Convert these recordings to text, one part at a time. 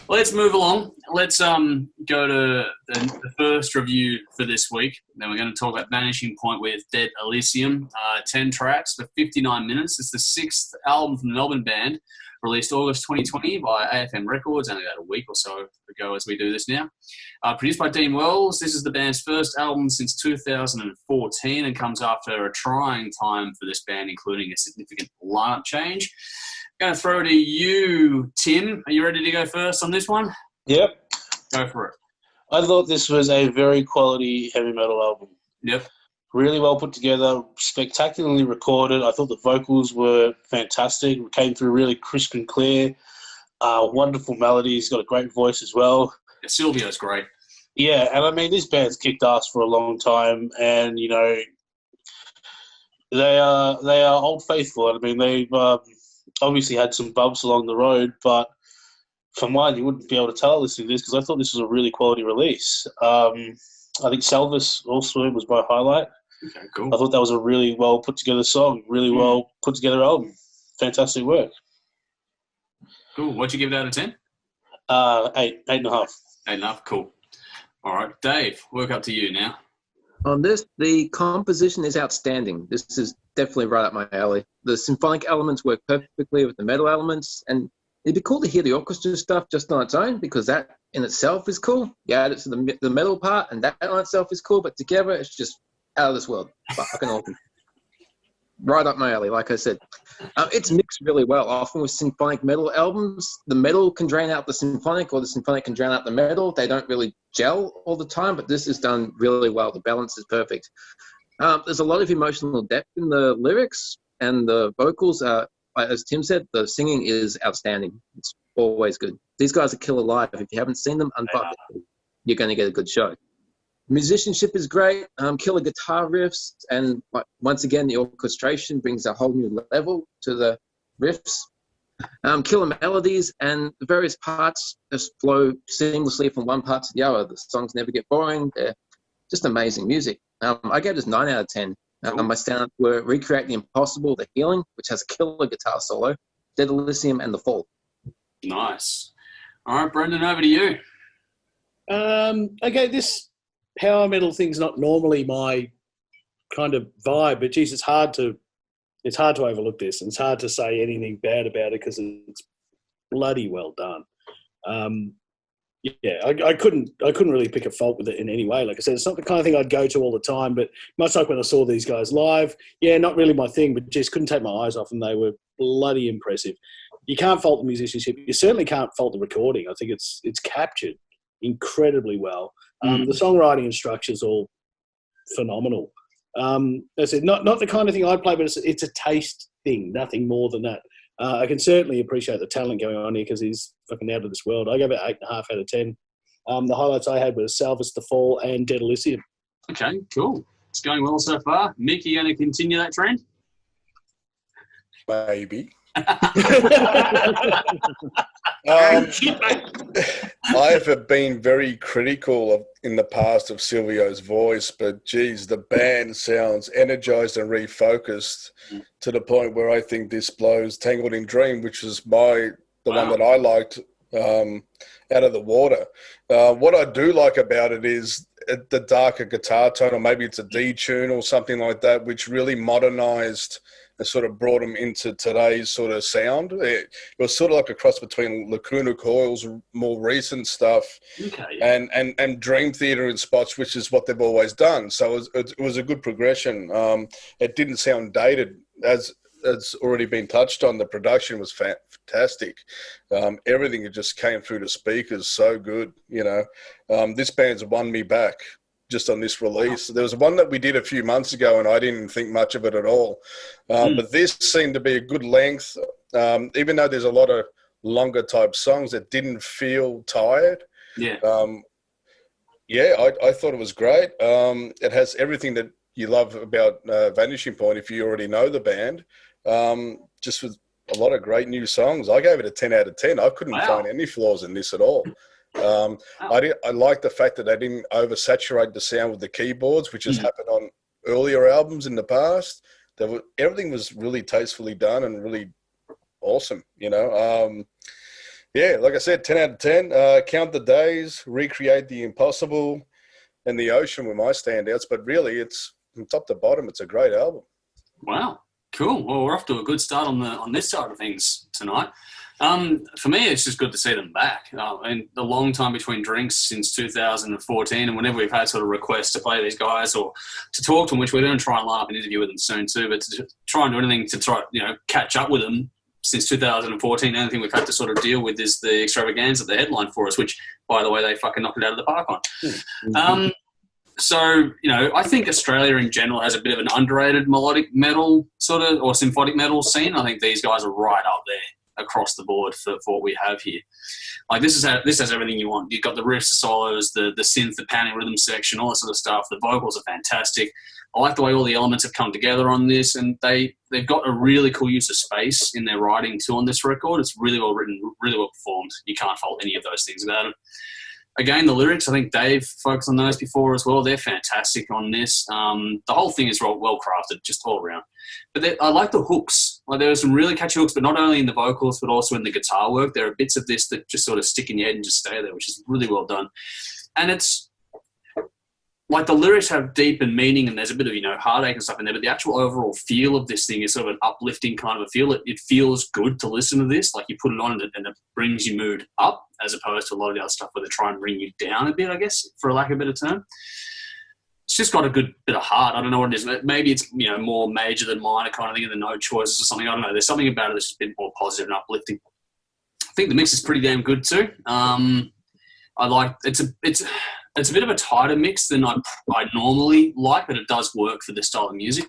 Let's move along. Let's go to the first review for this week. Then we're going to talk about Vanishing Point with Dead Elysium. 10 tracks for 59 minutes. It's the sixth album from the Melbourne band, released August 2020 by AFM Records, only about a week or so ago as we do this now. Produced by Dean Wells. This is the band's first album since 2014 and comes after a trying time for this band, including a significant lineup change. Going to throw to you, Tim. Are you ready to go first on this one? Yep. Go for it. I thought this was a very quality heavy metal album. Yep. Really well put together, spectacularly recorded. I thought the vocals were fantastic. It came through really crisp and clear. Wonderful melodies. Got a great voice as well. Yeah, Silvio's great. Yeah, and I mean, this band's kicked ass for a long time, and, you know, they are old faithful. I mean, they've obviously had some bumps along the road, but for mine, you wouldn't be able to tell listening to this because I thought this was a really quality release. I think Salvus also was my highlight. Okay, cool. I thought that was a really well put together song, really well put together album. Fantastic work. Cool. What'd you give it out of 10? 8.5. 8.5. Cool. All right, Dave, work up to you now. On this, the composition is outstanding. This is definitely right up my alley. The symphonic elements work perfectly with the metal elements, and it'd be cool to hear the orchestra stuff just on its own because that in itself is cool. You add it to the metal part, and that on itself is cool, but together it's just out of this world. Fucking awesome. Right up my alley, like I said. It's mixed really well. Often with symphonic metal albums, the metal can drain out the symphonic or the symphonic can drown out the metal. They don't really gel all the time, but this is done really well. The balance is perfect. There's a lot of emotional depth in the lyrics, and the vocals are, as Tim said, the singing is outstanding. It's always good. These guys are killer live. If you haven't seen them, unfuck it. You're going to get a good show. Musicianship is great, killer guitar riffs, and once again, the orchestration brings a whole new level to the riffs. Killer melodies, and the various parts just flow seamlessly from one part to the other. The songs never get boring. They're just amazing music. I gave this 9 out of 10. My standouts were Recreate the Impossible, The Healing, which has a killer guitar solo, Dead Elysium, and The Fall. Nice. All right, Brendan, over to you. Okay, this power metal thing's not normally my kind of vibe, but geez, it's hard to overlook this, and it's hard to say anything bad about it because it's bloody well done. I couldn't really pick a fault with it in any way. Like I said, it's not the kind of thing I'd go to all the time, but much like when I saw these guys live, not really my thing, but just couldn't take my eyes off them. They were bloody impressive. You can't fault the musicianship. You certainly can't fault the recording. I think it's captured incredibly well. The songwriting and structure is all phenomenal. As I said, not the kind of thing I'd play, but it's a taste thing, nothing more than that. I can certainly appreciate the talent going on here because he's fucking out of this world. I gave it 8.5 out of 10. The highlights I had were Salvus, The Fall, and Dead Elysium. Okay, cool. It's going well so far. Mick, you going to continue that trend? Maybe. I have been very critical in the past of Silvio's voice, but geez, the band sounds energized and refocused to the point where I think this blows Tangled in Dream, which is the one that I liked out of the water. What I do like about it is the darker guitar tone, or maybe it's a D tune or something like that, which really modernized and sort of brought them into today's sort of sound. It was sort of like a cross between Lacuna Coil's more recent stuff and Dream Theater in spots, which is what they've always done. So it was a good progression. It didn't sound dated, as it's already been touched on. The production was fantastic. Everything just came through the speakers so good. This band's won me back just on this release. There was one that we did a few months ago and I didn't think much of it at all. But this seemed to be a good length. Even though there's a lot of longer type songs, it didn't feel tired. I thought it was great. It has everything that you love about Vanishing Point if you already know the band. Just with a lot of great new songs. I gave it a 10 out of 10. I couldn't find any flaws in this at all. I like the fact that they didn't oversaturate the sound with the keyboards, which has happened on earlier albums in the past. Everything was really tastefully done and really awesome. Yeah, like I said, 10 out of 10. Count the days, recreate the impossible, and the ocean were my standouts. But really, it's from top to bottom, it's a great album. Wow, cool. Well, we're off to a good start on this side of things tonight. For me, it's just good to see them back. And the long time between drinks since 2014, and whenever we've had sort of requests to play these guys or to talk to them, which we're going to try and line up an interview with them soon too, but to try and do anything to try, catch up with them since 2014, the only thing we've had to sort of deal with is the extravaganza, the headline for us, which, by the way, they fucking knocked it out of the park on. Mm-hmm. So, I think Australia in general has a bit of an underrated melodic metal sort of, or symphonic metal scene. I think these guys are right up there across the board for what we have here. Like this has everything you want. You've got the riffs, the solos, the synth, the panning rhythm section, all that sort of stuff. The vocals are fantastic. I like the way all the elements have come together on this, and they've got a really cool use of space in their writing too on this record. It's really well written, really well performed. You can't fault any of those things about it. Again, the lyrics, I think Dave focused on those before as well. They're fantastic on this. The whole thing is well crafted, just all around. But I like the hooks. Like there are some really catchy hooks, but not only in the vocals, but also in the guitar work. There are bits of this that just sort of stick in your head and just stay there, which is really well done. And it's like the lyrics have deep and meaning, and there's a bit of, heartache and stuff in there, but the actual overall feel of this thing is sort of an uplifting kind of a feel. It feels good to listen to this. Like you put it on and it brings your mood up, as opposed to a lot of the other stuff where they try and bring you down a bit, I guess, for lack of a better term. It's just got a good bit of heart. I don't know what it is. Maybe it's, more major than minor kind of thing in the note choices or something. I don't know. There's something about it that's just a bit more positive and uplifting. I think the mix is pretty damn good too. I like it's a bit of a tighter mix than I normally like, but it does work for this style of music.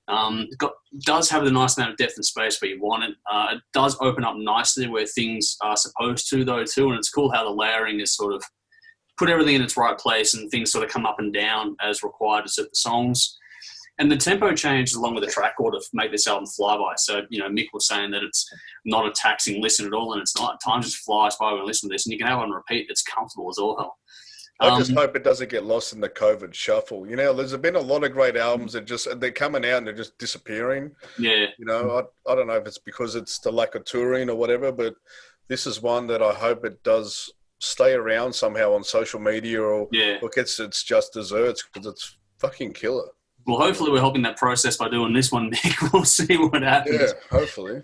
It does have the nice amount of depth and space where you want it. It does open up nicely where things are supposed to, though, too. And it's cool how the layering is sort of put everything in its right place and things sort of come up and down as required to suit the songs. And the tempo changes along with the track order to make this album fly by. So, Mick was saying that it's not a taxing listen at all, and it's not. Time just flies by when you listen to this, and you can have it on repeat. It's comfortable as all hell. I just hope it doesn't get lost in the COVID shuffle. There's been a lot of great albums that they're coming out and they're just disappearing. Yeah. I don't know if it's because it's the lack of touring or whatever, but this is one that I hope it does stay around somehow on social media or gets its just desserts, because it's fucking killer. Well, hopefully we're helping that process by doing this one, Nick. We'll see what happens. Yeah, hopefully.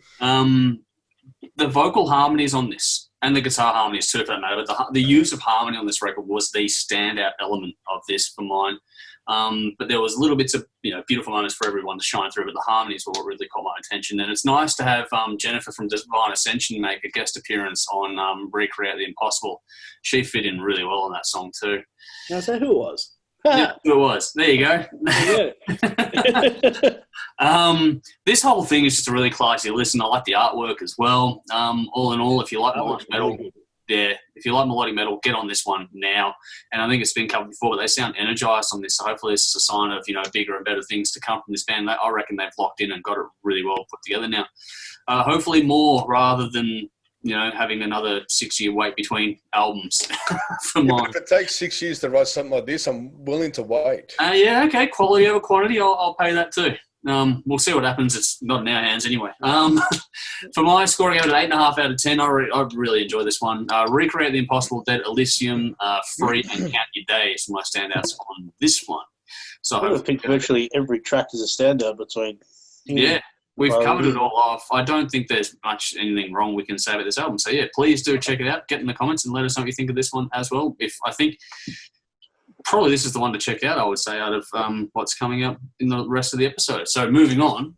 The vocal harmonies on this, and the guitar harmonies too, if that matter, but the use of harmony on this record was the standout element of this for mine. But there was little bits of beautiful moments for everyone to shine through, but the harmonies were what really caught my attention. And it's nice to have Jennifer from Divine Ascension make a guest appearance on Recreate the Impossible. She fit in really well on that song too. Now, is that who it was? Yeah, it was. There you go. This whole thing is just a really classy listen. I like the artwork as well. All in all, if you like melodic metal, if you like melodic metal, get on this one now. And I think it's been covered before, but they sound energized on this. So hopefully this is a sign of bigger and better things to come from this band. I reckon they've locked in and got it really well put together now. Hopefully more rather than having another 6-year wait between albums for mine. If it takes 6 years to write something like this, I'm willing to wait. Okay. Quality over quantity, I'll pay that too. We'll see what happens. It's not in our hands anyway. For my scoring out of 8.5 out of 10, I really enjoy this one. Recreate the Impossible, Dead, Elysium, Free, and Count Your Days for my standouts on this one. So I think virtually every track is a standout between. Yeah. We've covered it all off. I don't think there's anything wrong we can say about this album. So, please do check it out. Get in the comments and let us know what you think of this one as well. I think probably this is the one to check out, I would say, out of what's coming up in the rest of the episode. So, moving on.